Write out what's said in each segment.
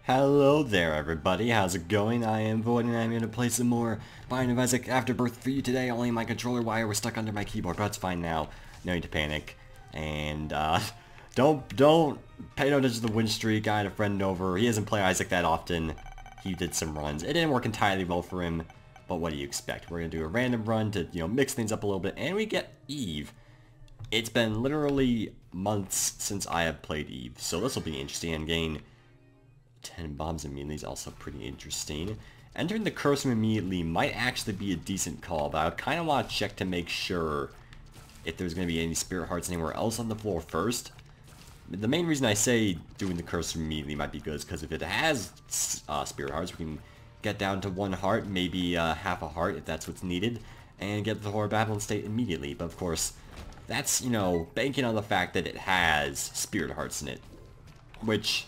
Hello there everybody, how's it going? I am Void and I'm going to play some more Binding of Isaac Afterbirth for you today. Only my controller wire was stuck under my keyboard, but it's fine now. No need to panic. And don't pay no attention to the win streak. I had a friend over. He doesn't play Isaac that often. He did some runs. It didn't work entirely well for him, but what do you expect? We're going to do a random run to, mix things up a little bit, and we get Eve. It's been literally months since I have played Eve, so this will be interesting and gain 10 bombs immediately is also pretty interesting. Entering the curse room immediately might actually be a decent call, but I kind of want to check to make sure if there's going to be any spirit hearts anywhere else on the floor first. The main reason I say doing the curse room immediately might be good is because if it has spirit hearts, we can get down to one heart, maybe half a heart if that's what's needed, and get the horror Babylon state immediately. But of course, that's, banking on the fact that it has spirit hearts in it, which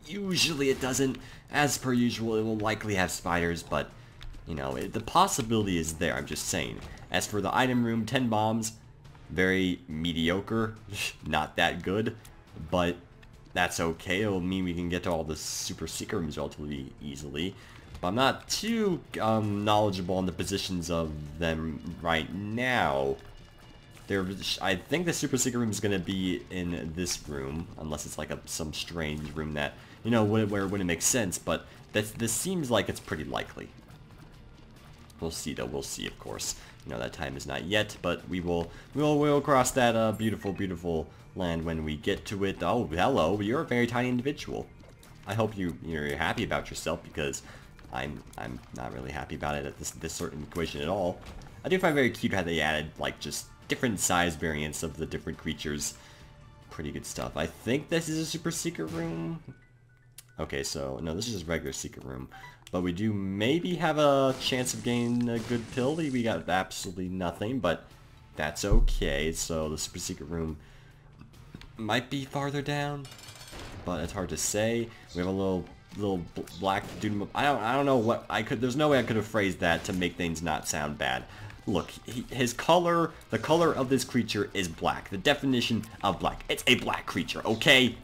usually it doesn't. As per usual, it will likely have spiders, but, the possibility is there, I'm just saying. As for the item room, 10 bombs, very mediocre, not that good, but that's okay. It'll mean we can get to all the super secret rooms relatively easily. But I'm not too knowledgeable on the positions of them right now. I think the super secret room is going to be in this room, unless it's like some strange room that, where it wouldn't make sense, but this seems like it's pretty likely. We'll see though, we'll see of course. That time is not yet, but we'll cross that beautiful, beautiful land when we get to it. Oh, hello, you're a very tiny individual. I hope you're happy about yourself, because I'm not really happy about it at this certain equation at all. I do find it very cute how they added, like, just different size variants of the different creatures. Pretty good stuff. I think this is a super secret room. Okay, so, no, this is just regular secret room. But we do maybe have a chance of gaining a good pill. We got absolutely nothing, but that's okay. So the super secret room might be farther down, but it's hard to say. We have a little black dude. I don't know what I could. There's no way I could have phrased that to make things not sound bad. Look, his color, the color of this creature is black. The definition of black. It's a black creature, okay?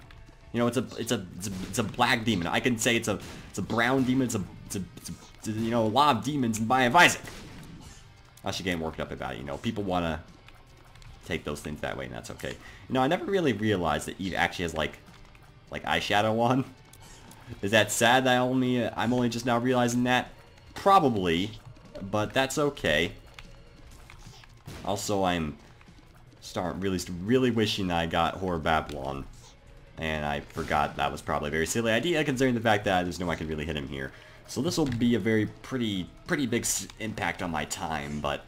It's a black demon. I can say it's a brown demon. It's a lot of demons in Binding of Isaac. I should get worked up about it. People want to take those things that way, and that's okay. I never really realized that Eve actually has like eyeshadow on. Is that sad that I'm only just now realizing that? Probably, but that's okay. Also, I'm really wishing I got Horror Babylon, and I forgot that was probably a very silly idea considering the fact that there's no way I can really hit him here. So this will be a pretty big impact on my time, but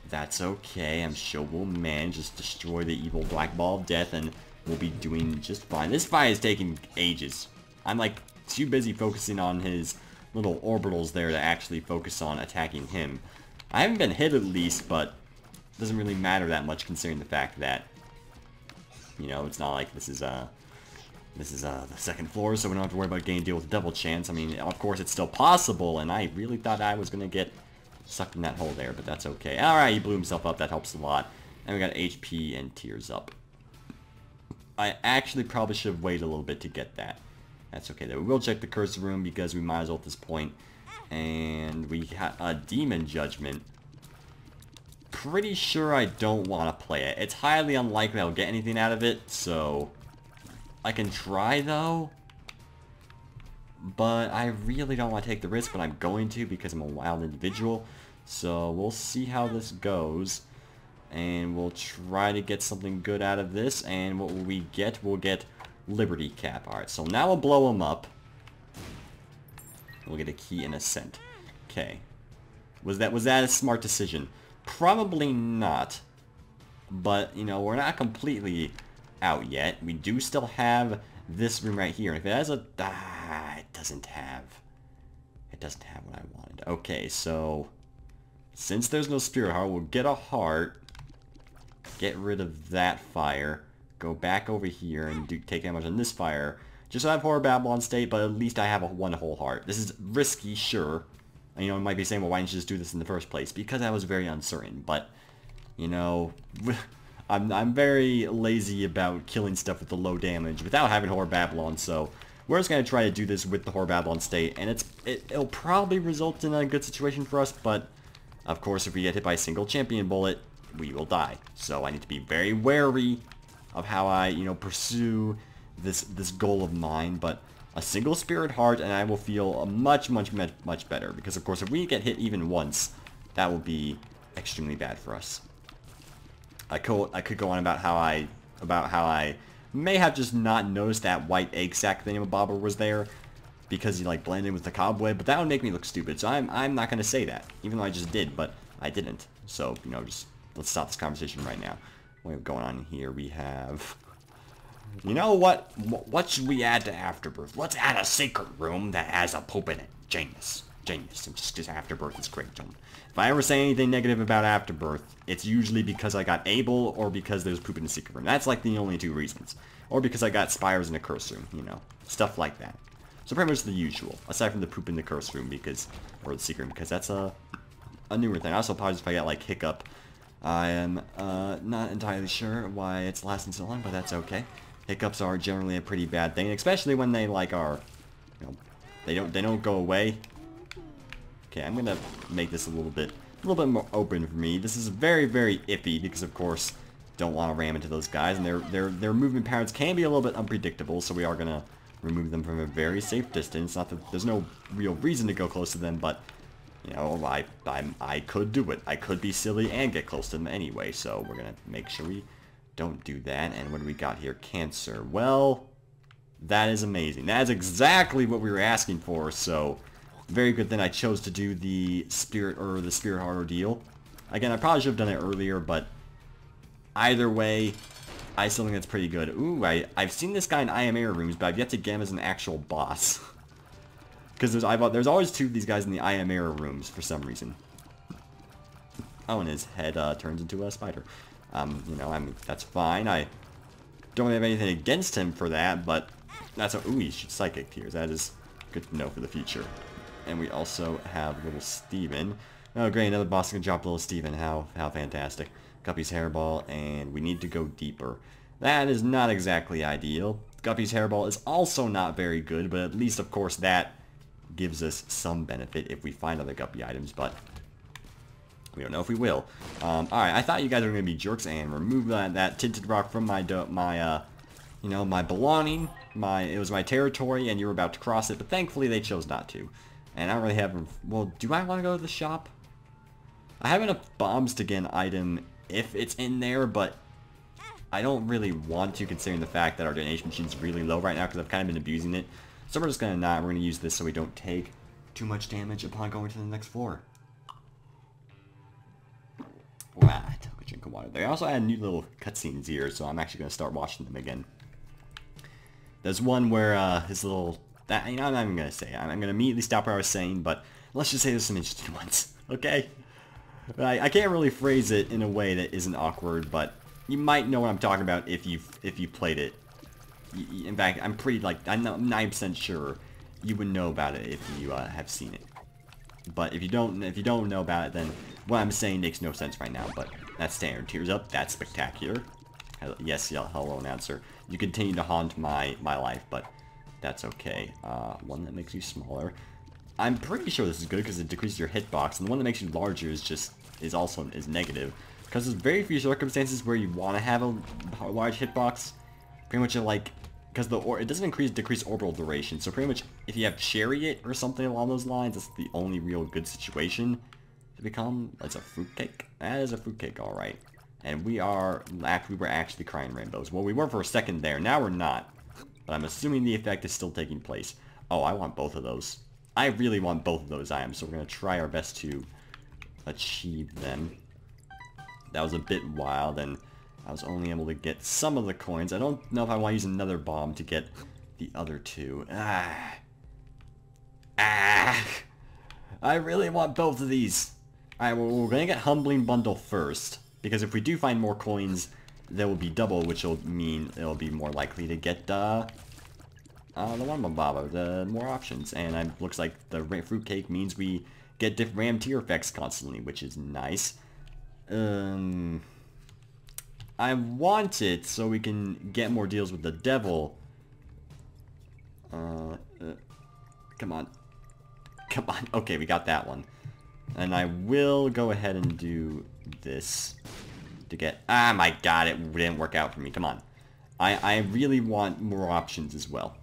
that's okay. I'm sure we'll manage to destroy the evil black ball of death, and we'll be doing just fine. This fight is taking ages. I'm like too busy focusing on his little orbitals there to actually focus on attacking him. I haven't been hit at least, but it doesn't really matter that much considering the fact that, it's not like this is the second floor, so we don't have to worry about getting deal with a double chance. I mean, of course it's still possible, and I really thought I was going to get sucked in that hole there, but that's okay. Alright, he blew himself up, that helps a lot. And we got HP and tears up. I actually probably should have waited a little bit to get that. That's okay though. We will check the curse room because we might as well at this point. And we have a demon judgment. Pretty sure I don't want to play it. It's highly unlikely I'll get anything out of it, so I can try though. But I really don't want to take the risk, but I'm going to because I'm a wild individual. So we'll see how this goes. And we'll try to get something good out of this. And what will we get? We'll get Liberty Cap. Alright, so now we'll blow him up. We'll get a key and a scent. Okay. Was that a smart decision? Probably not. But, we're not completely out yet. We do still have this room right here. If it has a... it doesn't have what I wanted. Okay, so since there's no spirit heart, we'll get a heart. Get rid of that fire. Go back over here and take damage on this fire. Just so I have Horror Babylon state, but at least I have one whole heart. This is risky, sure. And, you might be saying, well, why didn't you just do this in the first place? Because I was very uncertain. But, I'm very lazy about killing stuff with the low damage without having Horror Babylon, so we're just going to try to do this with the Horbathlon state, and it'll probably result in a good situation for us, but of course if we get hit by a single champion bullet, we will die. So I need to be very wary of how I, you know, pursue this goal of mine, but a single spirit heart and I will feel much better, because of course if we get hit even once, that will be extremely bad for us. I could go on about how I may have just not noticed that white egg sack thingamabobber was there because he like blended with the cobweb, but that would make me look stupid, so I'm not gonna say that, even though I just did, but I didn't. So, you know, just let's stop this conversation right now. What we have going on here, we have, you know what should we add to Afterbirth? Let's add a secret room that has a poop in it. Genius. Just because Afterbirth is great. If I ever say anything negative about Afterbirth, it's usually because I got Able or because there's poop in the secret room. That's like the only two reasons. Or because I got spires in a curse room, you know, stuff like that. So pretty much the usual, aside from the poop in the curse room or the secret room, because that's a newer thing. I also apologize if I get like hiccup. I am not entirely sure why it's lasting so long, but that's okay. Hiccups are generally a pretty bad thing, especially when they like are, you know, they don't go away. Okay, I'm gonna make this a little bit more open for me. This is very iffy because of course don't want to ram into those guys, and their movement patterns can be a little bit unpredictable, so we are gonna remove them from a very safe distance. Not that there's no real reason to go close to them, but you know, I could do it. I could be silly and get close to them anyway, so we're gonna make sure we don't do that. And what do we got here? Cancer. Well, that is amazing. That is exactly what we were asking for, so very good that I chose to do the spirit heart ordeal. Again, I probably should have done it earlier, but either way, I still think that's pretty good. Ooh, I've seen this guy in IMA rooms, but I've yet to get him as an actual boss. Because there's always two of these guys in the IMA rooms for some reason. Oh, and his head turns into a spider. You know, I mean, that's fine. I don't have anything against him for that, but that's a... Ooh, he's psychic tears. That is good to know for the future. And we also have little Steven. Oh, great, another boss can drop little Steven. How fantastic. Guppy's hairball, and we need to go deeper. That is not exactly ideal. Guppy's hairball is also not very good, but at least, of course, that gives us some benefit if we find other Guppy items, but we don't know if we will. Alright, I thought you guys were going to be jerks and remove that tinted rock from my belonging. It was my territory, and you were about to cross it, but thankfully they chose not to. And I don't really have... Well, do I want to go to the shop? I have enough bombs to get an item if it's in there, but I don't really want to, considering the fact that our donation machine's really low right now, because I've kind of been abusing it. So we're just going to not. We're going to use this so we don't take too much damage upon going to the next floor. Wow, I took a drink of water. They also add new little cutscenes here, so I'm actually going to start watching them again. There's one where his little... you know, I'm not even going to say it. I'm going to immediately stop what I was saying, but let's just say there's some interesting ones, okay? I can't really phrase it in a way that isn't awkward, but you might know what I'm talking about if you've played it. In fact, I'm 9% sure you would know about it if you have seen it. But if you don't know about it, then what I'm saying makes no sense right now. But that's standard. Tears up. That's spectacular. Yes, hello announcer. You continue to haunt my life, but that's okay. One that makes you smaller. I'm pretty sure this is good because it decreases your hitbox, and the one that makes you larger is also negative. Because there's very few circumstances where you want to have a large hitbox. Pretty much like, because it doesn't decrease orbital duration, so pretty much if you have Chariot or something along those lines, that's the only real good situation to become. That's a fruitcake. That is a fruitcake, all right. And we were actually crying rainbows. Well, we were for a second there. Now we're not. But I'm assuming the effect is still taking place. Oh, I want both of those. I really want both of those items, so we're going to try our best to achieve them. That was a bit wild, and I was only able to get some of the coins. I don't know if I want to use another bomb to get the other two. I really want both of these. Alright, well, we're going to get Humbling Bundle first, because if we do find more coins, there will be double, which will mean it'll be more likely to get the one Baba, the more options. And it looks like the fruitcake means we get different ram tier effects constantly, which is nice. I want it so we can get more deals with the devil. Come on. Come on. Okay, we got that one. And I will go ahead and do this to get... Ah, my god, it didn't work out for me. Come on. I really want more options as well.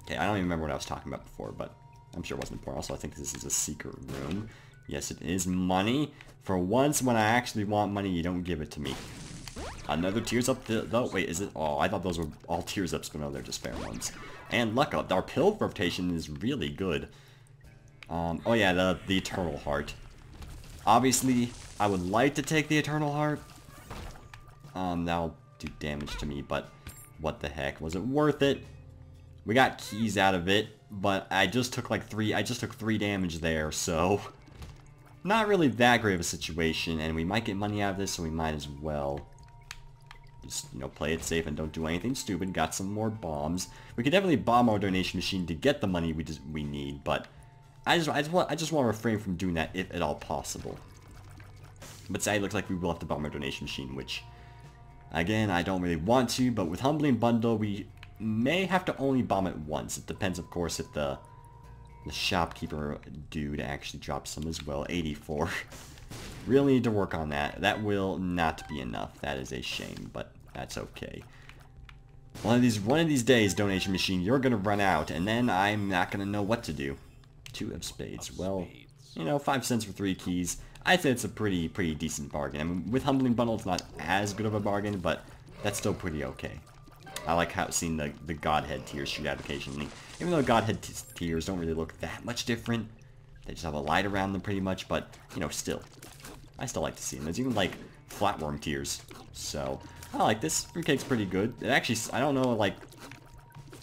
Okay, I don't even remember what I was talking about before, but I'm sure it wasn't important. Also, I think this is a secret room. Yes, it is money. For once, when I actually want money, you don't give it to me. Another tears up the wait, is it? Oh, I thought those were all tears ups, but no, they're just fair ones. And luck up. Our pill rotation is really good. Oh yeah, the Eternal Heart. Obviously, I would like to take the Eternal Heart. That'll do damage to me, but what the heck? Was it worth it? We got keys out of it, but I just took like I just took 3 damage there, so not really that great of a situation, and we might get money out of this, so we might as well just, you know, play it safe and don't do anything stupid. Got some more bombs. We could definitely bomb our donation machine to get the money we need, but I just want to refrain from doing that if at all possible. But sadly, it looks like we will have to bomb our donation machine, which, again, I don't really want to, but with Humbling Bundle, we may have to only bomb it once. It depends, of course, if the shopkeeper dude actually drops some as well. 84. Really need to work on that. That will not be enough. That is a shame, but that's okay. One of these days, donation machine, you're gonna run out, and then I'm not gonna know what to do. 2 of spades. Well, you know, 5 cents for 3 keys. I'd say it's a pretty decent bargain. I mean, with Humbling Bundle, it's not as good of a bargain, but that's still pretty okay. I like seeing the Godhead tears shoot out occasionally. Even though Godhead tears don't really look that much different. They just have a light around them pretty much, but, you know, still. I still like to see them. There's even, like, flatworm tears. So, I like this. Fruitcake's pretty good. It actually, I don't know, like,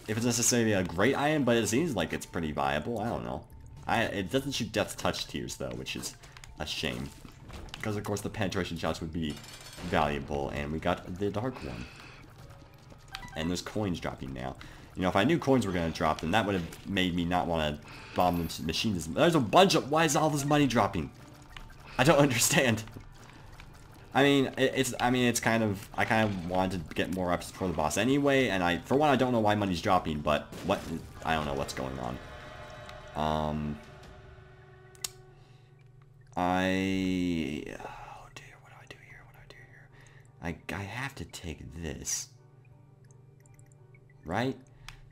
if it's necessarily a great item, but it seems like it's pretty viable. I don't know. It doesn't shoot Death Touch tears, though, which is a shame. Because, of course, the penetration shots would be valuable, and we got the dark one. And there's coins dropping now. You know, if I knew coins were going to drop, then that would have made me not want to bomb the machine. There's a bunch of... Why is all this money dropping? I don't understand. I mean, it's kind of... I kind of wanted to get more ups for the boss anyway, and for one, I don't know why money's dropping, but I don't know what's going on. Oh dear, what do I do here? What do I do here? I have to take this. Right?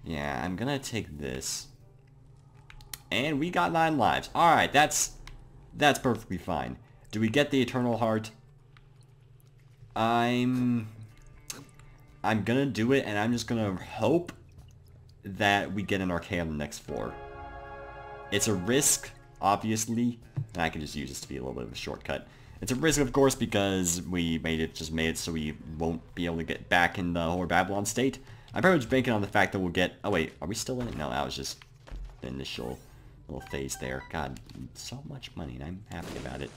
Yeah, I'm gonna take this. And we got 9 lives. Alright, that's perfectly fine. Do we get the Eternal Heart? I'm gonna do it, and I'm just gonna hope that we get an arcade on the next floor. It's a risk, obviously, and I can just use this to be a little bit of a shortcut. It's a risk, of course, because we made it so we won't be able to get back in the Whore Babylon state. I'm pretty much banking on the fact that we'll get... Oh, wait, are we still in it? No, that was just the initial little phase there. God, so much money, and I'm happy about it.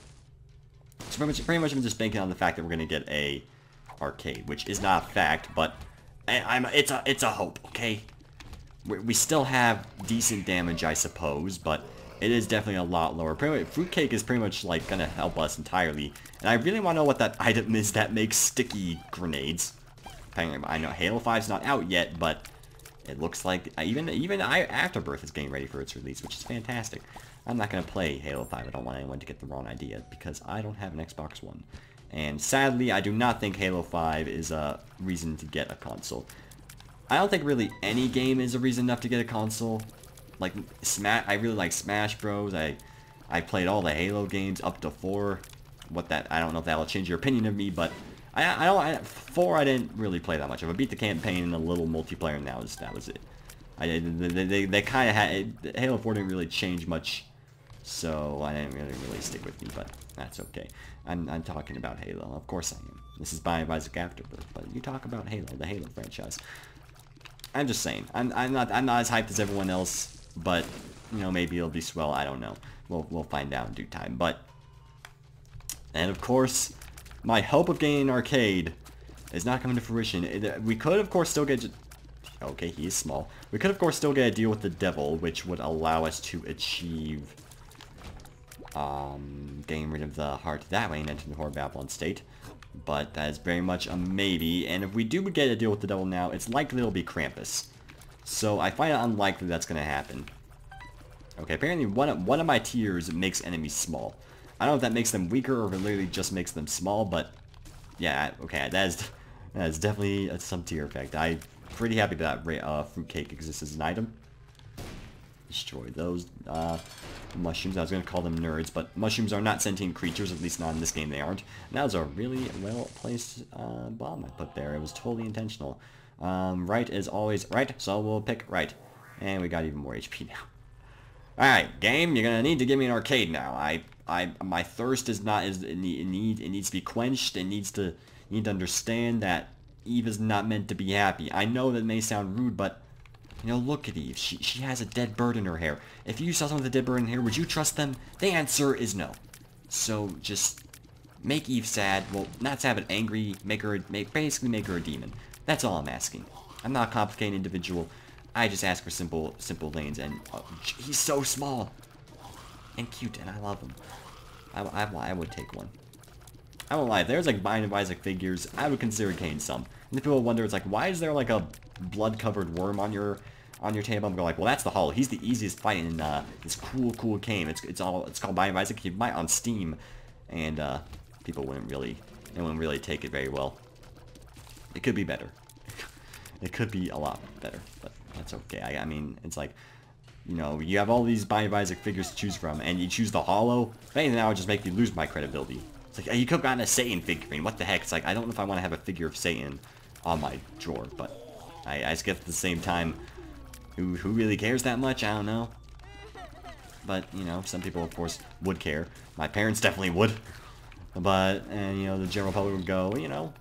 So pretty much I'm just banking on the fact that we're going to get a arcade, which is not a fact, but it's a hope, okay? We still have decent damage, I suppose, but it is definitely a lot lower. Fruitcake is pretty much, like, gonna help us entirely. And I really want to know what that item is that makes sticky grenades. I know Halo 5's not out yet, but it looks like even Afterbirth is getting ready for its release, which is fantastic. I'm not gonna play Halo 5. I don't want anyone to get the wrong idea, because I don't have an Xbox One. And sadly, I do not think Halo 5 is a reason to get a console. I don't think really any game is a reason enough to get a console. Like, I really like Smash Bros. I played all the Halo games up to 4. I don't know if that'll change your opinion of me, but 4 I didn't really play that much of. I beat the campaign and a little multiplayer, and that was it. They kind of had... Halo 4 didn't really change much, so I didn't really stick with me, but that's okay. I'm talking about Halo. Of course I am. This is Binding of Isaac Afterbirth, but you talk about Halo, the Halo franchise. I'm just saying. I'm not as hyped as everyone else, but you know, maybe it'll be swell. I don't know. We'll find out in due time. And of course, my hope of getting an arcade is not coming to fruition. We could, of course, still get... Okay, he is small. We could, of course, still get a deal with the devil, which would allow us to achieve getting rid of the heart that way and enter the Whore Babylon state. But that is very much a maybe. And if we do get a deal with the devil now, it's likely it'll be Krampus. So I find it unlikely that's going to happen. Okay, apparently one of my tiers makes enemies small. I don't know if that makes them weaker or if it literally just makes them small, but yeah, okay, that is definitely some tier effect. I'm pretty happy that fruitcake exists as an item. Destroy those mushrooms. I was going to call them nerds, but mushrooms are not sentient creatures, at least not in this game they aren't. And that was a really well-placed bomb I put there. It was totally intentional. Right is always right, so we'll pick right. And we got even more HP now. Alright, game, you're gonna need to give me an arcade now. My thirst is not it needs to be quenched. You need to understand that Eve is not meant to be happy. I know that may sound rude, but you know, look at Eve. She has a dead bird in her hair. If you saw someone with a dead bird in her hair, would you trust them? The answer is no. So just make Eve sad. Well, not sad, but angry. Basically make her a demon. That's all I'm asking. I'm not a complicated individual. I just ask for simple lanes, and he's so small and cute, and I love him. I would take one. I won't lie, if there's like Binding of Isaac figures, I would consider getting some. And if people wonder, it's like, why is there like a blood-covered worm on your table? I'm going like, well, that's the Hollow. He's the easiest fight in this cool game. It's called Binding of Isaac. You buy it on Steam, and people wouldn't really take it very well. It could be better. It could be a lot better, but that's okay. I mean, it's like, you know, you have all these Binding of Isaac figures to choose from, and you choose the Hollow. If anything, that would just make me lose my credibility. It's like, you could have gotten a Satan figurine. What the heck? It's like, I don't know if I want to have a figure of Satan on my drawer, but I just guess at the same time, who really cares that much? I don't know. But, you know, some people, of course, would care. My parents definitely would. But, and, you know, the general public would go, you know,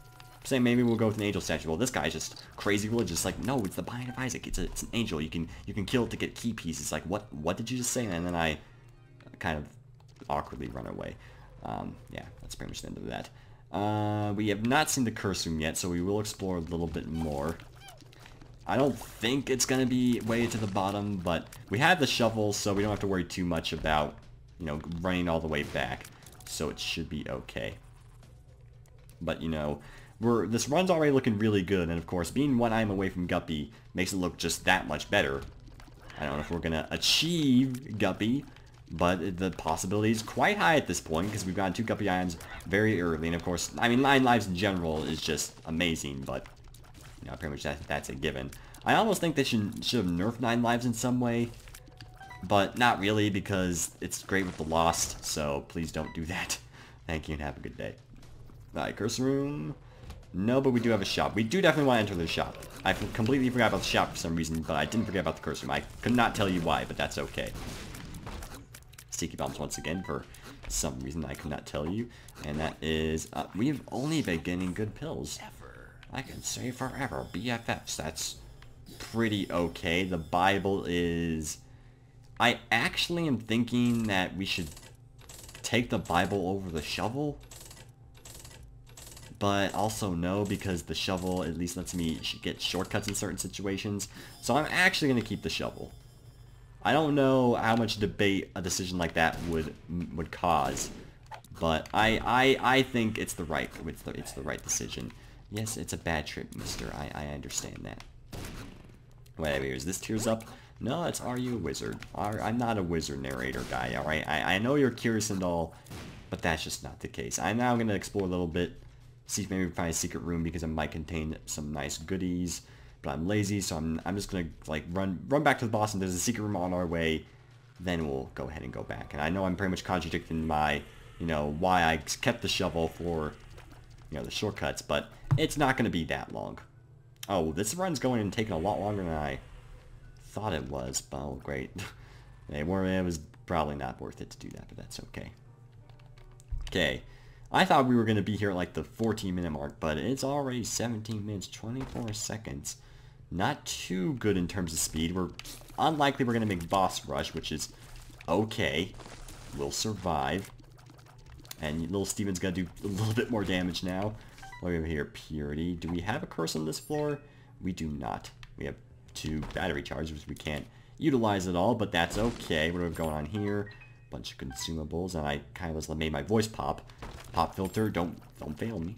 say maybe we'll go with an angel statue. Well, this guy's just crazy religious. Like, no, it's the Binding of Isaac. It's an angel. You can kill it to get key pieces. Like, what did you just say? And then I kind of awkwardly run away. Yeah, that's pretty much the end of that. We have not seen the curse room yet, so we will explore a little bit more. I don't think it's going to be way to the bottom, but we have the shovel, so we don't have to worry too much about, you know, running all the way back. So it should be okay. But, you know, this run's already looking really good, and of course, being 1 item away from Guppy makes it look just that much better. I don't know if we're going to achieve Guppy, but the possibility is quite high at this point, because we've gotten 2 Guppy items very early, and of course, I mean, 9 lives in general is just amazing, but, you know, pretty much that's a given. I almost think they should have nerfed 9 lives in some way, but not really, because it's great with the Lost, so please don't do that. Thank you, and have a good day. Alright, curse room. No, but we do have a shop. We do definitely want to enter the shop. I completely forgot about the shop for some reason, but I didn't forget about the curse room. I could not tell you why, but that's okay. Sticky bombs once again for some reason I could not tell you. And that is, we have only been getting good pills. I can say forever. BFFs, that's pretty okay. The Bible is... I actually am thinking that we should take the Bible over the shovel. But also no, because the shovel at least lets me get shortcuts in certain situations. So I'm actually going to keep the shovel. I don't know how much debate a decision like that would cause, but I think it's the right decision. Yes, it's a bad trip, mister. I understand that. Wait, is this tears up? No, that's Are You a Wizard? I'm not a wizard narrator guy, alright? I know you're curious and all, but that's just not the case. I'm now going to explore a little bit. See if maybe we can find a secret room because it might contain some nice goodies. But I'm lazy, so I'm just gonna like run back to the boss, and there's a secret room on our way. Then we'll go ahead and go back. And I know I'm pretty much contradicting my, you know, why I kept the shovel for, you know, the shortcuts, but it's not gonna be that long. Oh, this run's going and taking a lot longer than I thought it was. But oh, great. It was probably not worth it to do that, but that's okay. Okay. I thought we were going to be here at like the 14-minute mark, but it's already 17 minutes, 24 seconds. Not too good in terms of speed. We're unlikely we're going to make boss rush, which is okay. We'll survive. And little Steven's going to do a little bit more damage now. What do we have here? Purity. Do we have a curse on this floor? We do not. We have 2 battery chargers. We can't utilize it all, but that's okay. What do we have going on here? Bunch of consumables, and I kind of just made my voice pop. Pop filter, don't fail me.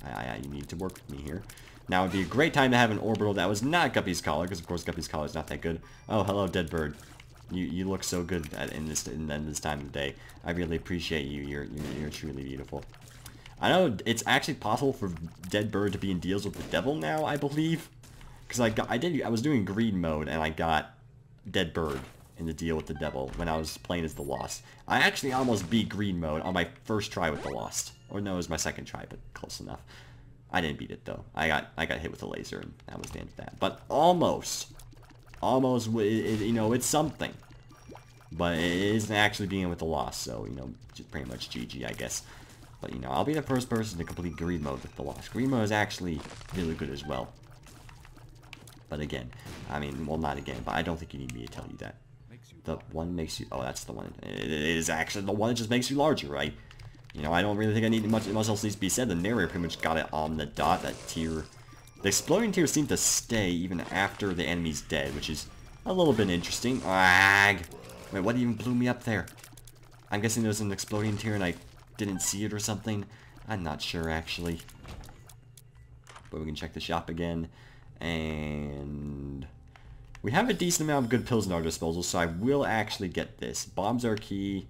You need to work with me here. Now would be a great time to have an orbital that was not Guppy's Collar, because of course Guppy's Collar is not that good. Oh, hello, dead bird. You look so good in this time of the day. I really appreciate you. You're truly beautiful. I know it's actually possible for dead bird to be in deals with the devil now, I believe, because I was doing green mode and I got dead bird in the deal with the devil when I was playing as the Lost. I actually almost beat green mode on my first try with the Lost. Or no, it was my second try, but close enough. I didn't beat it though. I got hit with a laser and that was the end of that. But almost, you know, it's something. But it isn't actually being with the Lost, so, you know, just pretty much GG, I guess. But, you know, I'll be the first person to complete green mode with the Lost. Green mode is actually really good as well. But again, I mean, well, not again, but I don't think you need me to tell you that. The one makes you... Oh, that's the one. It is actually the one that just makes you larger, right? You know, I don't really think I need much else needs to be said. The narrator pretty much got it on the dot. That tier... The exploding tier seemed to stay even after the enemy's dead, which is a little bit interesting. Ag! Wait, what even blew me up there? I'm guessing there was an exploding tier and I didn't see it or something. I'm not sure, actually. But we can check the shop again. And... we have a decent amount of good pills in our disposal, so I will actually get this. Bombs are key.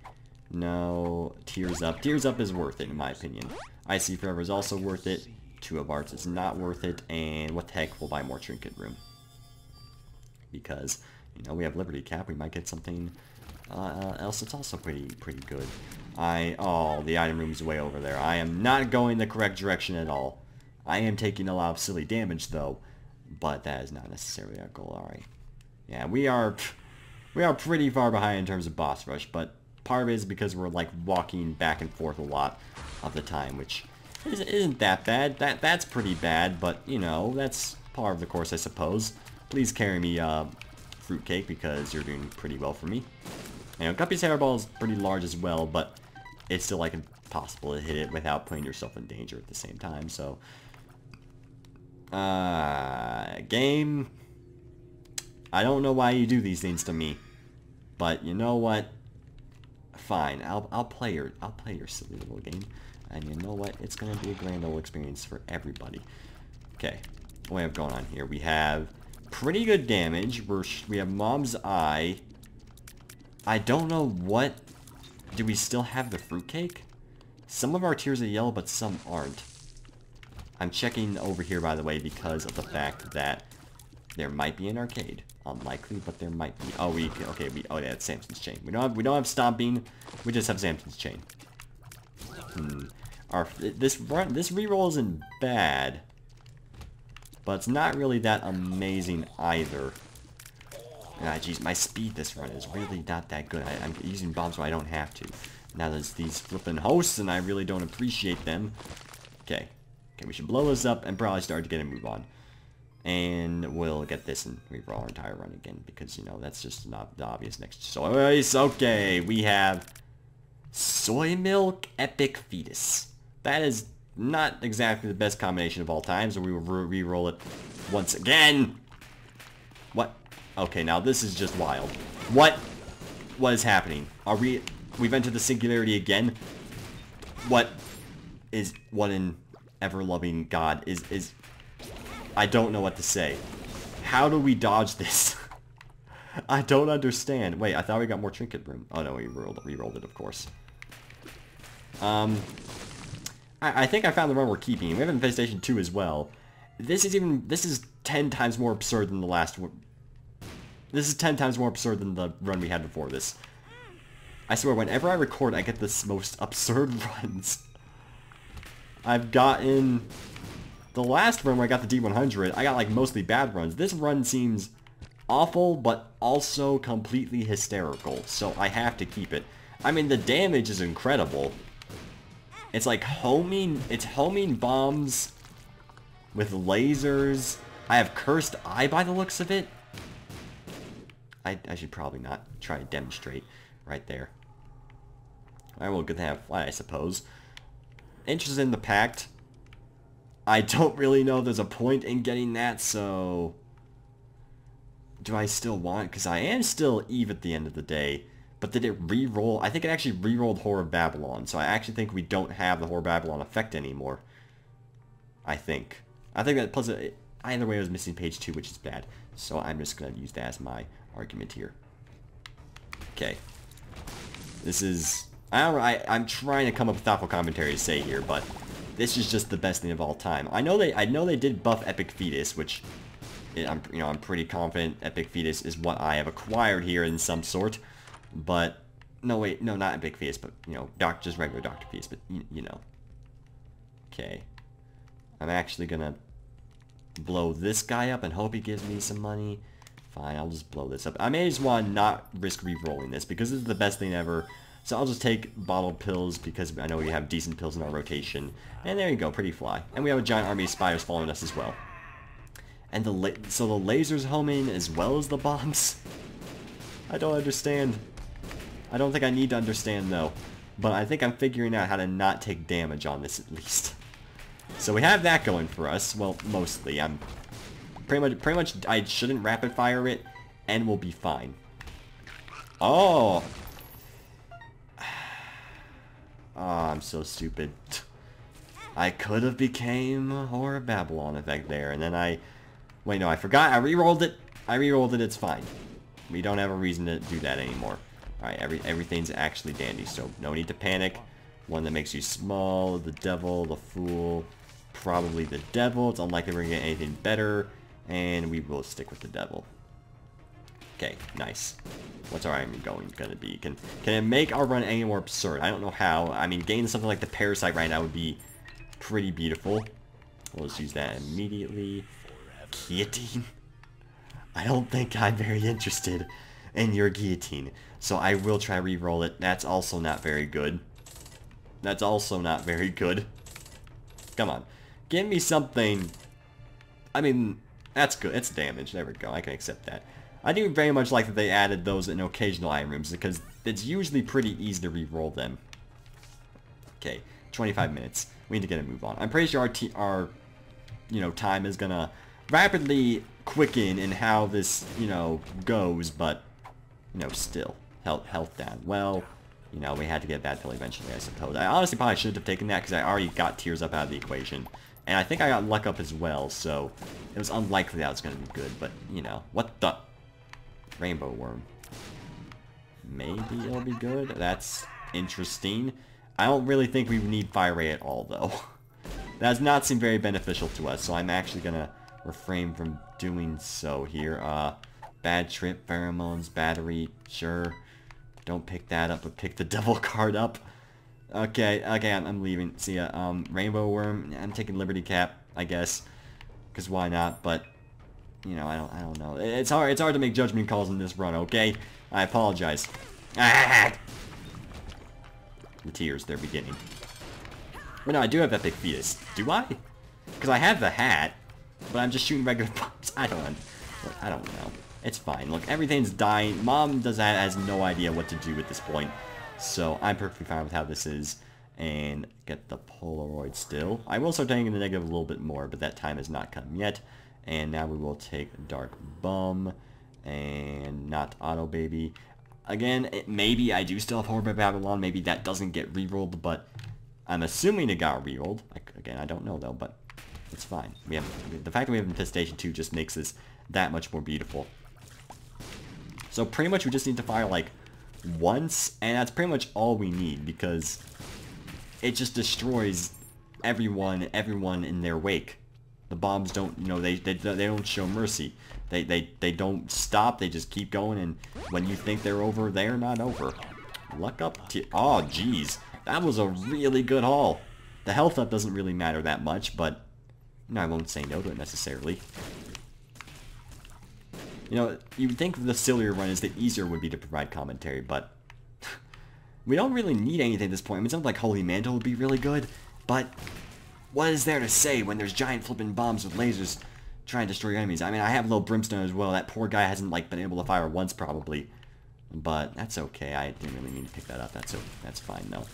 No. Tears up. Tears up is worth it, in my opinion. Icy Forever is also worth it. 2 of Arts is not worth it. And what the heck, we'll buy more Trinket Room. Because, you know, we have Liberty Cap. We might get something else that's also pretty good. Oh, the item room's way over there. I am not going the correct direction at all. I am taking a lot of silly damage, though. But that is not necessarily our goal. Alright. Yeah, we are pretty far behind in terms of boss rush, but part of it is because we're like walking back and forth a lot of the time, which isn't that bad. That's pretty bad, but you know, that's part of the course, I suppose. Please carry me fruitcake because you're doing pretty well for me. You know, Guppy's hairball is pretty large as well, but it's still like impossible to hit it without putting yourself in danger at the same time. So, game. I don't know why you do these things to me, but you know what? Fine, I'll play your silly little game, and you know what? It's gonna be a grand old experience for everybody. Okay, what do we have going on here? We have pretty good damage. We have Mom's Eye. I don't know what. Do we still have the fruitcake? Some of our tiers are yellow, but some aren't. I'm checking over here, by the way, because of the fact that there might be an arcade. Unlikely, but there might be. Oh, oh yeah, it's Samson's Chain. We don't have Stomping. We just have Samson's Chain. This reroll isn't bad, but it's not really that amazing either. Ah, jeez, my speed this run is really not that good. I'm using bombs when I don't have to. Now there's these flippin' hosts, and I really don't appreciate them. Okay, we should blow this up and probably start to get a move on. And we'll get this and reroll our entire run again, because, you know, that's just not the obvious next choice. Okay, we have Soy Milk Epic Fetus. That is not exactly the best combination of all time, so we will reroll it once again. What? Okay, now this is just wild. What is happening? We've entered the singularity again? What in ever-loving God is... I don't know what to say. How do we dodge this? I don't understand. Wait, I thought we got more Trinket Room. Oh no, we re-rolled it, of course. I think I found the run we're keeping. We have Infestation 2 as well. This is 10 times more absurd than the last one. This is 10 times more absurd than the run we had before this. I swear, whenever I record, I get the most absurd runs. I've gotten... The last run where I got the D100, I got like mostly bad runs. This run seems awful, but also completely hysterical, so I have to keep it. I mean, the damage is incredible. It's like homing bombs with lasers. I have Cursed Eye by the looks of it. I should probably not try to demonstrate right there. I will get to have fly, I suppose. Interested in the Pact. I don't really know if there's a point in getting that, so... Do I still want... Because I am still Eve at the end of the day. But did it re-roll? I think it actually re-rolled Horror of Babylon. So I actually think we don't have the Horror of Babylon effect anymore. I think. I think that plus either way I was missing page 2, which is bad. So I'm just going to use that as my argument here. Okay. This is... I'm trying to come up with thoughtful commentary to say here, but this is just the best thing of all time. I know they did buff Epic Fetus, which I'm pretty confident Epic Fetus is what I have acquired here in some sort. But no, wait, no, not Epic Fetus, but just regular Dr. Fetus, but you know. Okay. I'm actually gonna blow this guy up and hope he gives me some money. Fine, I'll just blow this up. I may just want to not risk re-rolling this because this is the best thing ever. So I'll just take bottled pills because I know we have decent pills in our rotation. And there you go, pretty fly. And we have a giant army of spiders following us as well. And so the lasers home in as well as the bombs? I don't understand. I don't think I need to understand though. But I think I'm figuring out how to not take damage on this at least. So we have that going for us. Well, mostly. I'm pretty much I shouldn't rapid fire it and we'll be fine. Oh. Oh, I'm so stupid. I could have became Horror of Babylon effect there, and then wait, no, I forgot. I re-rolled it. It's fine. We don't have a reason to do that anymore. Alright, everything's actually dandy, so no need to panic. One that makes you small, the devil, the fool, probably the devil. It's unlikely we're going to get anything better, and we will stick with the devil. Okay, nice. What's our iron going to be? Can it make our run any more absurd? I don't know how. I mean, getting something like the Parasite right now would be pretty beautiful. We'll just use that immediately. Guillotine? I don't think I'm very interested in your guillotine. So I will try re-roll it. That's also not very good. That's also not very good. Come on. Give me something. I mean, that's good. It's damage. There we go. I can accept that. I do very much like that they added those in occasional iron rooms because it's usually pretty easy to re-roll them. Okay, 25 minutes. We need to get a move on. I'm pretty sure our time is gonna rapidly quicken in how this, goes, but, still. Health down. Well, we had to get that pill eventually, I suppose. I honestly probably should have taken that because I already got tears up out of the equation. And I think I got luck up as well, so it was unlikely that was gonna be good, but, what the... Rainbow worm. Maybe it'll be good. That's interesting. I don't really think we need fire ray at all, though. That does not seem very beneficial to us, so I'm actually gonna refrain from doing so here. Bad trip, pheromones, battery, sure. Don't pick that up, but pick the devil card up. Okay, I'm leaving. See ya. Rainbow worm. I'm taking Liberty Cap, I guess, because why not? But I don't know. It's hard to make judgment calls in this run, okay? I apologize. Ah! The tears, they're beginning. But no, I do have Epic Fetus. Do I? Because I have the hat, but I'm just shooting regular bombs. I don't know. It's fine. Look, everything's dying. Mom has no idea what to do at this point. So I'm perfectly fine with how this is. And get the Polaroid still. I will start taking the negative a little bit more, but that time has not come yet. And now we will take Dark Bum and not Auto Baby. Again, maybe I do still have Horror of Babylon. Maybe that doesn't get rerolled, but I'm assuming it got rerolled. Again, I don't know though, but it's fine. The fact that we have Infestation 2 just makes this that much more beautiful. So pretty much we just need to fire like once, and that's pretty much all we need because it just destroys everyone in their wake. The bombs don't, they don't show mercy. They don't stop. They just keep going, and when you think they're over, they're not over. Luck up. Oh, jeez. That was a really good haul. The health up doesn't really matter that much, but I won't say no to it necessarily. You would think the sillier run is the easier would be to provide commentary, but we don't really need anything at this point. I mean, something like Holy Mantle would be really good, but what is there to say when there's giant flipping bombs with lasers trying to destroy your enemies? I mean, I have a little brimstone as well. That poor guy hasn't been able to fire once probably, but that's okay. I didn't really mean to pick that up. That's fine though.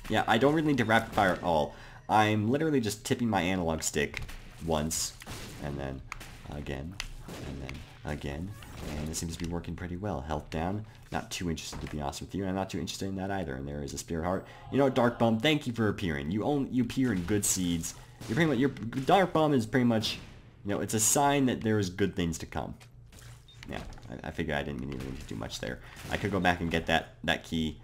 Yeah, I don't really need to rapid fire at all. I'm literally just tipping my analog stick once, and then again, and then again, and it seems to be working pretty well. Health down. Not too interested, to be honest with you, and I'm not too interested in that either. And there is a Spirit Heart. Dark Bum, thank you for appearing. You appear in good seeds, You're pretty much, your dark bomb is pretty much, you know, it's a sign that there is good things to come. Yeah, I figured I didn't even need to do much there. I could go back and get that key,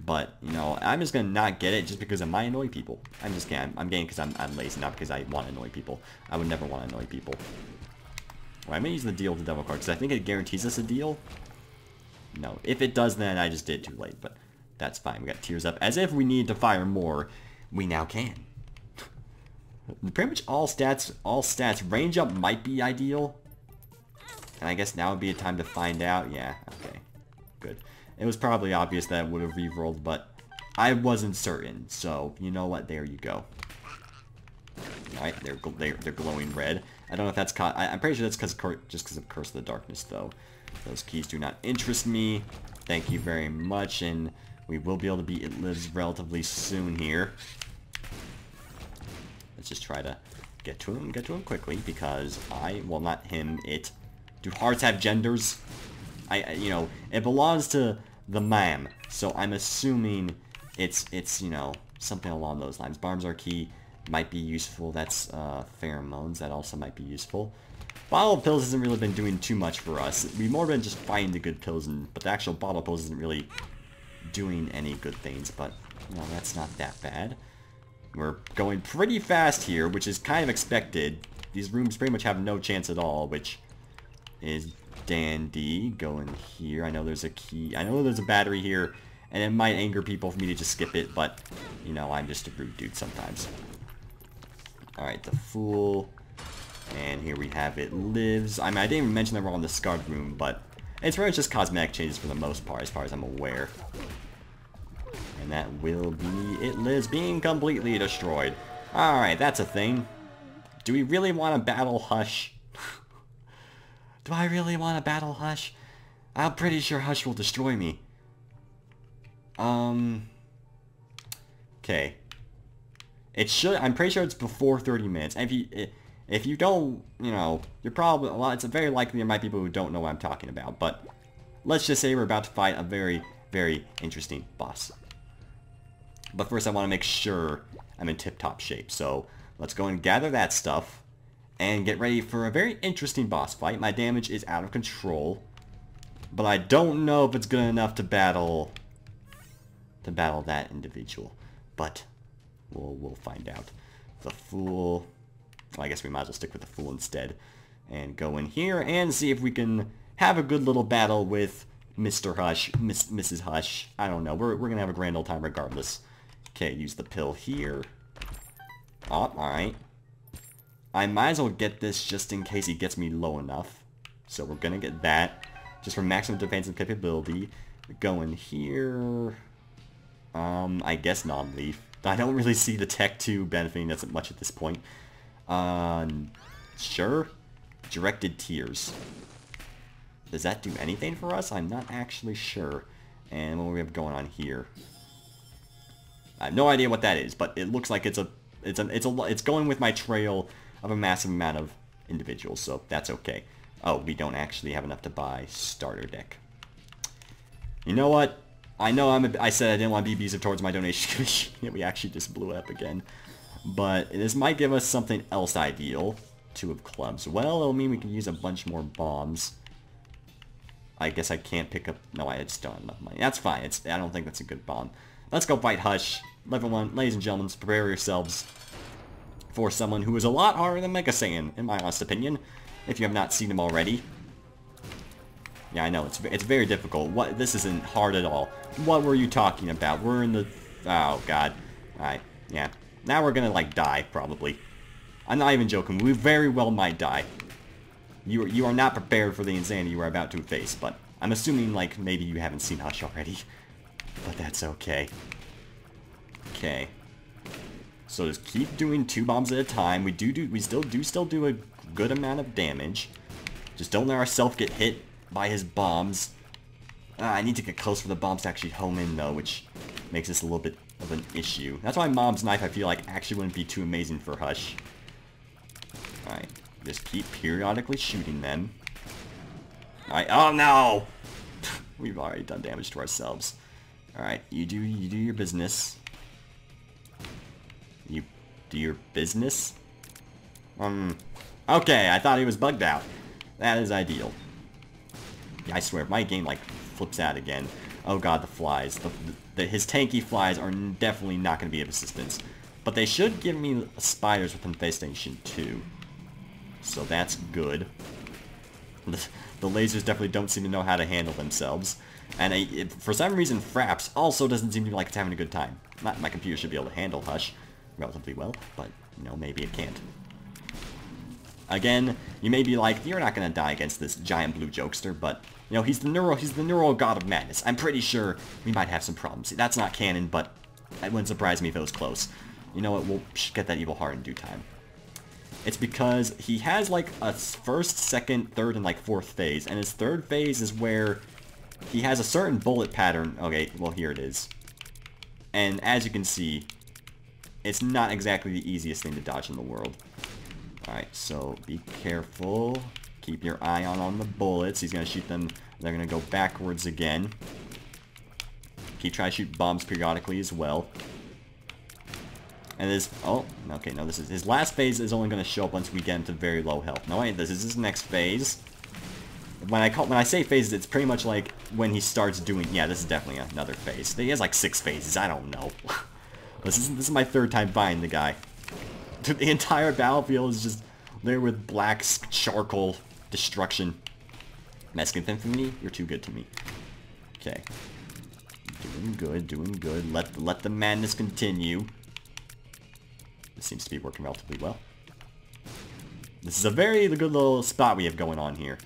but, you know, I'm just gonna not get it just because I might annoy people. I'm just kidding. I'm getting because I'm lazy, not because I want to annoy people. I would never want to annoy people. Well, I'm gonna use the deal with the devil card because I think it guarantees us a deal. No, if it does, then I just did it too late, but that's fine. We got tears up. As if we need to fire more, we now can. Pretty much all stats. Range up might be ideal. And I guess now would be a time to find out. Yeah, okay. Good. It was probably obvious that it would have re-rolled, but I wasn't certain. So, you know what? There you go. Alright, they're glowing red. I don't know if that's... I'm pretty sure that's just because of Curse of the Darkness, though. Those keys do not interest me. Thank you very much, and we will be able to beat It Lives relatively soon here. Let's just try to get to him quickly, because well, not him, it. Do hearts have genders? You know, it belongs to the ma'am, so I'm assuming it's, you know, something along those lines. Barm's key might be useful. That's, pheromones. That also might be useful. Bottle of pills hasn't really been doing too much for us. We've more been just finding the good pills, but the actual bottle of pills isn't really doing any good things, but, you know, that's not that bad. We're going pretty fast here, which is kind of expected. These rooms pretty much have no chance at all, which is dandy. Going here. I know there's a key. I know there's a battery here, and it might anger people for me to just skip it, but, you know, I'm just a rude dude sometimes. Alright, the Fool. And here we have It Lives. I mean, I didn't even mention that we're on the Scarred room, but it's pretty much just cosmetic changes for the most part, as far as I'm aware. And that will be It Lives being completely destroyed. Alright, that's a thing. Do we really want to battle Hush? Do I really want to battle Hush? I'm pretty sure Hush will destroy me. Okay. It should... I'm pretty sure it's before 30 minutes. And if you don't, you know, you're probably... Well, it's very likely there might be people who don't know what I'm talking about. But let's just say we're about to fight a very, very interesting boss. But first I want to make sure I'm in tip-top shape. So let's go and gather that stuff and get ready for a very interesting boss fight. My damage is out of control, but I don't know if it's good enough to battle that individual. But we'll find out. The Fool. Well, I guess we might as well stick with the Fool instead and go in here and see if we can have a good little battle with Mr. Hush, Mrs. Hush. I don't know. We're gonna have a grand old time regardless. Okay, use the pill here. Oh, alright. I might as well get this just in case he gets me low enough. So we're gonna get that. Just for maximum defensive capability. Go in here. I guess non-leaf. I don't really see the Tech 2 benefiting us much at this point. Sure. Directed Tears. Does that do anything for us? I'm not actually sure. And what do we have going on here? I have no idea what that is, but it looks like it's going with my trail of a massive amount of individuals, so that's okay. Oh, we don't actually have enough to buy starter deck. You know what? I know I said I didn't want to be abusive towards my donation commission. We actually just blew it up again. But this might give us something else ideal. 2 of clubs. Well, it'll mean we can use a bunch more bombs. I guess I can't pick up... No, I just don't have enough money. That's fine. I don't think that's a good bomb. Let's go fight Hush. Level 1. Ladies and gentlemen, prepare yourselves for someone who is a lot harder than Mega Saiyan, in my honest opinion, if you have not seen him already. Yeah, I know. It's very difficult. This isn't hard at all. What were you talking about? We're in the... Oh, God. Alright. Yeah. Now we're gonna, like, die, probably. I'm not even joking. We very well might die. You are not prepared for the insanity you are about to face, but I'm assuming, like, maybe you haven't seen Hush already. But that's okay. Okay. So just keep doing 2 bombs at a time. We still do a good amount of damage. Just don't let ourselves get hit by his bombs. I need to get close for the bombs to actually home in, though, which makes this a little bit of an issue. That's why Mom's Knife, I feel like, actually wouldn't be too amazing for Hush. Alright, just keep periodically shooting them. Alright, oh no! We've already done damage to ourselves. Alright, you do your business. You Do your business. Okay, I thought he was bugged out. That is ideal. Yeah, I swear, if my game, like, flips out again. Oh god, the flies. His tanky flies are definitely not going to be of assistance. But they should give me spiders with Infestation 2. So that's good. The lasers definitely don't seem to know how to handle themselves. And for some reason, Fraps also doesn't seem to be like it's having a good time. My computer should be able to handle Hush relatively well, but, you know, maybe it can't. Again, you may be like, you're not gonna die against this giant blue jokester, but, you know, he's the neural god of madness. I'm pretty sure we might have some problems. That's not canon, but it wouldn't surprise me if it was close. You know what, we'll get that evil heart in due time. It's because he has, like, a first, second, third, and, like, fourth phase, and his third phase is where he has a certain bullet pattern. Okay, well, here it is. And as you can see, it's not exactly the easiest thing to dodge in the world. Alright, so be careful. Keep your eye on the bullets. He's going to shoot them. They're going to go backwards again. Keep trying to shoot bombs periodically as well. And this... Oh, okay, no, this is... His last phase is only going to show up once we get into very low health. No, wait, this is his next phase. When I say phases, it's pretty much like when he starts doing... Yeah, this is definitely another phase. He has like 6 phases. I don't know. This is my 3rd time buying the guy. The entire battlefield is just there with black charcoal destruction. Mexican Infantry, you're too good to me. Okay. Doing good, doing good. Let the madness continue. This seems to be working relatively well. This is a very good little spot we have going on here.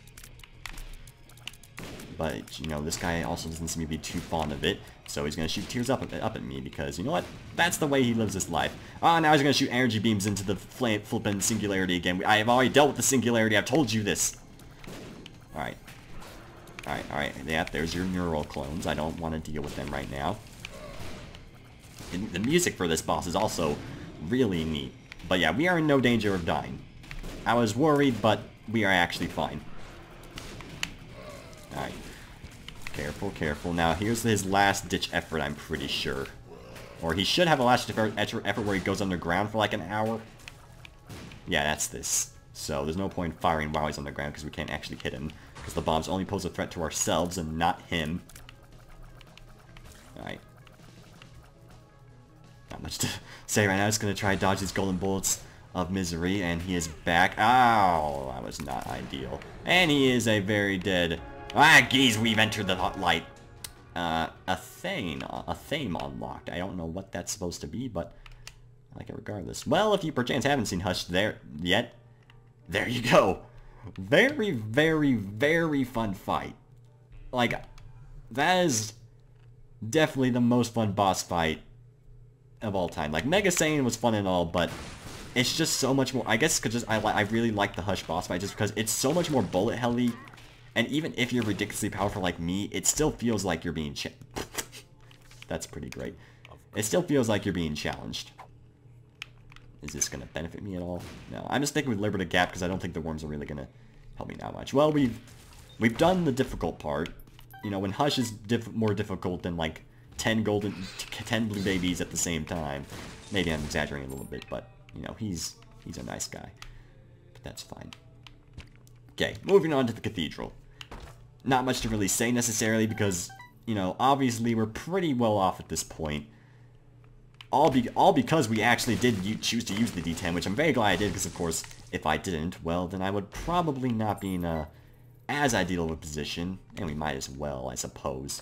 But, you know, this guy also doesn't seem to be too fond of it. So he's going to shoot tears up at me because, you know what? That's the way he lives his life. Ah, now he's going to shoot energy beams into the flippin' singularity again. I have already dealt with the singularity. I've told you this. Alright. Alright, alright. Yeah, there's your neural clones. I don't want to deal with them right now. And the music for this boss is also really neat. But yeah, we are in no danger of dying. I was worried, but we are actually fine. Alright. Careful, careful. Now, here's his last-ditch effort, I'm pretty sure. Or he should have a last-ditch effort where he goes underground for like an hour. Yeah, that's this. So, there's no point in firing while he's underground because we can't actually hit him. Because the bombs only pose a threat to ourselves and not him. Alright. Not much to say right now. Just gonna try to dodge these golden bullets of misery, and he is back. Ow! That was not ideal. And he is a very dead... Ah, geez, we've entered the hot light. A theme unlocked. I don't know what that's supposed to be, but I like it regardless. Well, if you perchance haven't seen Hush there yet, there you go. Very, very, very fun fight. Like, that is definitely the most fun boss fight of all time. Like, Mega Saiyan was fun and all, but it's just so much more... I guess because I really like the Hush boss fight just because it's so much more bullet heavy. And even if you're ridiculously powerful like me, it still feels like you're being That's pretty great. It still feels like you're being challenged. Is this going to benefit me at all? No. I'm just sticking with Liberty Gap because I don't think the worms are really going to help me that much. Well, we've done the difficult part. You know, when Hush is more difficult than like 10 blue babies at the same time. Maybe I'm exaggerating a little bit, but, you know, he's a nice guy. But that's fine. Okay, moving on to the cathedral. Not much to really say necessarily because, you know, obviously we're pretty well off at this point. All because we actually did choose to use the D10, which I'm very glad I did because, of course, if I didn't, well, then I would probably not be in as ideal of a position. And we might as well, I suppose.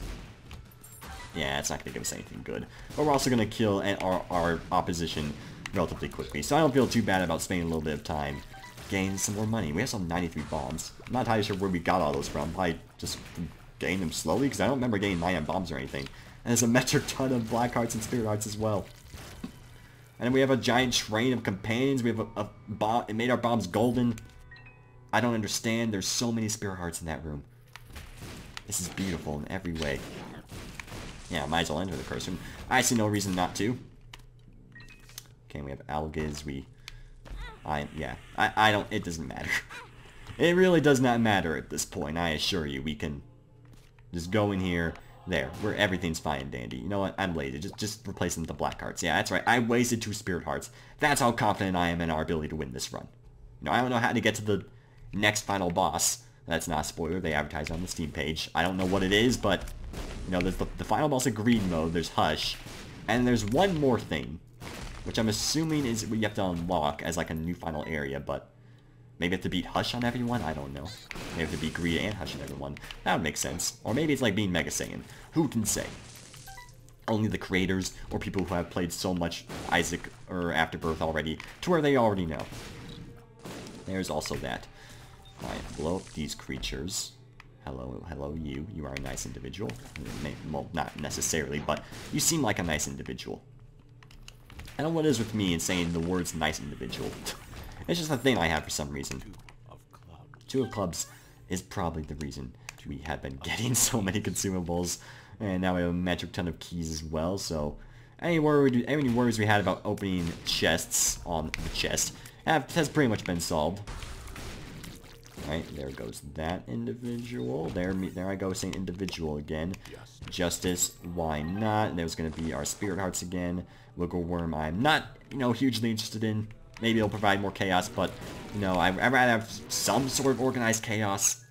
Yeah, it's not going to give us anything good. But we're also going to kill our opposition relatively quickly. So I don't feel too bad about spending a little bit of time gain some more money. We have some 93 bombs. I'm not entirely sure where we got all those from. I just gained them slowly because I don't remember getting 99 bombs or anything. And there's a metric ton of black hearts and spirit hearts as well. And then we have a giant train of companions. We have a bomb. It made our bombs golden. I don't understand. There's so many spirit hearts in that room. This is beautiful in every way. Yeah, might as well enter the curse room. I see no reason not to. Okay, we have Algiz. I don't, it doesn't matter. It really does not matter at this point, I assure you. We can just go in here, There, where everything's fine and dandy. You know what? I'm lazy. Just replace them with the black hearts. Yeah, that's right. I wasted 2 spirit hearts. That's how confident I am in our ability to win this run. You know, I don't know how to get to the next final boss. That's not a spoiler. They advertise it on the Steam page. I don't know what it is, but, you know, there's the final boss of Green Mode. There's Hush. And there's one more thing, which I'm assuming is what you have to unlock as, like, a new final area, but maybe you have to beat Hush on everyone? I don't know. Maybe you have to beat Greed and Hush on everyone. That would make sense. Or maybe it's like being Mega Saiyan. Who can say? Only the creators or people who have played so much Isaac or Afterbirth already to where they already know. There's also that. Alright, blow up these creatures. Hello, you. You are a nice individual. Well, not necessarily, but you seem like a nice individual. I don't know what it is with me in saying the words nice individual. It's just a thing I have for some reason. 2 of clubs is probably the reason we have been getting so many consumables. And now we have a metric ton of keys as well, so any worries we had about opening chests on the chest has pretty much been solved. Alright, there goes that individual. There I go saying individual again. Justice, why not? There's going to be our spirit hearts again. Wiggle Worm, I'm not, you know, hugely interested in. Maybe it'll provide more chaos, but, you know, I'd rather have some sort of organized chaos.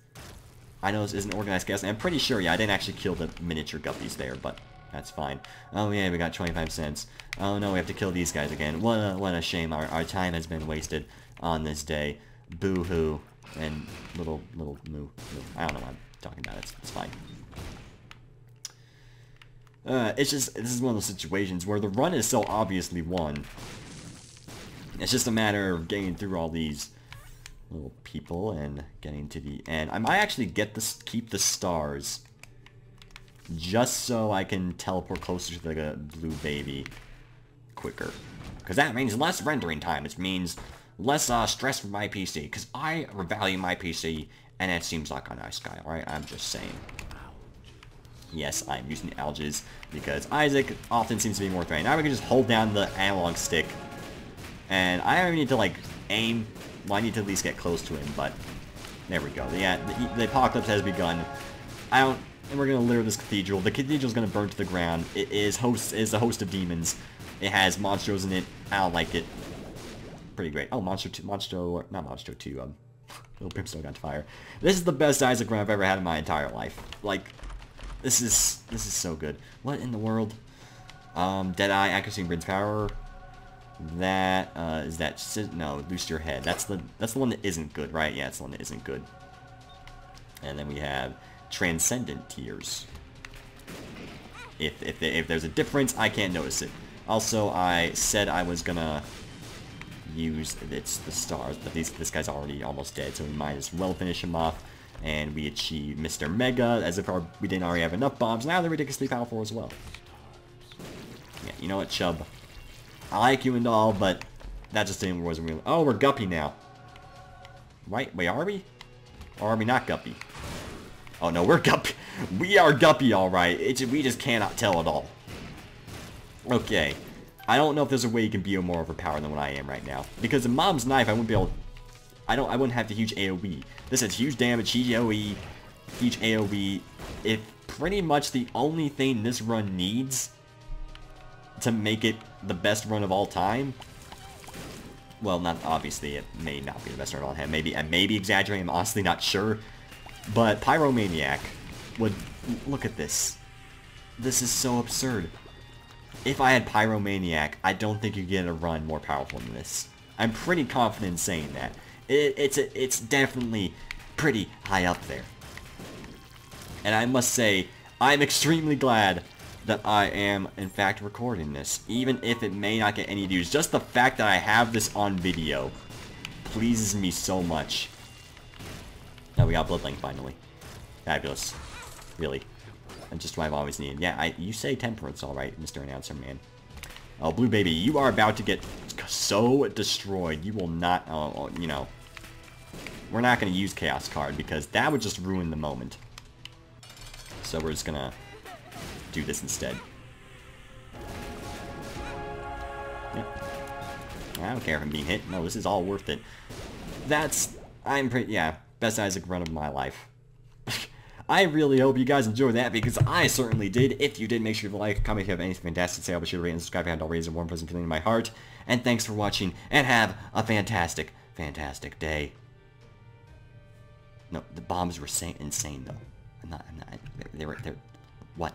I know this isn't organized chaos, and I'm pretty sure, yeah, I didn't actually kill the miniature guppies there, but that's fine. Oh yeah, we got 25 cents. Oh no, we have to kill these guys again. What a shame. Our time has been wasted on this day. Boo-hoo. And little moo. I don't know what I'm talking about. It's fine. It's just, this is one of those situations where the run is so obviously won. It's just a matter of getting through all these little people and getting to the end. I might actually keep the stars just so I can teleport closer to the blue baby quicker. Because that means less rendering time. It means less stress for my PC. Because I value my PC, and it seems like a nice guy, alright? I'm just saying. Yes, I'm using the alges because Isaac often seems to be more threatening. Now we can just hold down the analog stick. And I don't even need to, like, aim. Well, I need to at least get close to him, but there we go. Yeah, the apocalypse has begun. And we're gonna litter this cathedral. The cathedral's gonna burn to the ground. It is a host of demons. It has monstros in it. I don't like it. Pretty great. Oh, not Monstro 2. Little Brimstone got to fire. This is the best Isaac run I've ever had in my entire life. Like, this is so good. What in the world? Deadeye, accuracy, and Brin's power. That is that. No, boost your head. That's the one that isn't good, right? Yeah, it's the one that isn't good. And then we have Transcendent Tears. If there's a difference, I can't notice it. Also, I said I was gonna use the stars, but this guy's already almost dead, so we might as well finish him off. And we achieve Mr. Mega, as if we didn't already have enough bombs. Now they're ridiculously powerful as well. Yeah, you know what, Chubb? I like you and all, but that just wasn't real. Oh, we're Guppy now. Right? Wait, are we? Or are we not Guppy? Oh no, we're Guppy. We are Guppy, alright. We just cannot tell at all. Okay. I don't know if there's a way you can be more overpowered than what I am right now. Because in Mom's Knife, I wouldn't be able... I wouldn't have the huge AoE. This has huge damage, huge AoE. If pretty much the only thing this run needs to make it the best run of all time. Well, not obviously, it may not be the best run of all time. I may be exaggerating, I'm honestly not sure. But Pyromaniac would... Look at this. This is so absurd. If I had Pyromaniac, I don't think you'd get a run more powerful than this. I'm pretty confident in saying that. It's definitely pretty high up there. And I must say, I'm extremely glad that I am, in fact, recording this. Even if it may not get any views. Just the fact that I have this on video pleases me so much. Now we got Bloodlink finally. Fabulous. Really. That's just what I've always needed. Yeah, you say temperance, alright, Mr. Announcer Man. Oh, Blue Baby, you are about to get so destroyed. You will not, you know. We're not going to use Chaos Card because that would just ruin the moment. So we're just going to do this instead. Yep. I don't care if I'm being hit. No, this is all worth it. Yeah, best Isaac run of my life. I really hope you guys enjoyed that, because I certainly did. If you did, make sure to like, comment if you have anything fantastic to say. I'll be sure to rate and subscribe if you haven't already. It's a warm, pleasant feeling in my heart. And thanks for watching, and have a fantastic, fantastic day. No, the bombs were insane, though. They're what?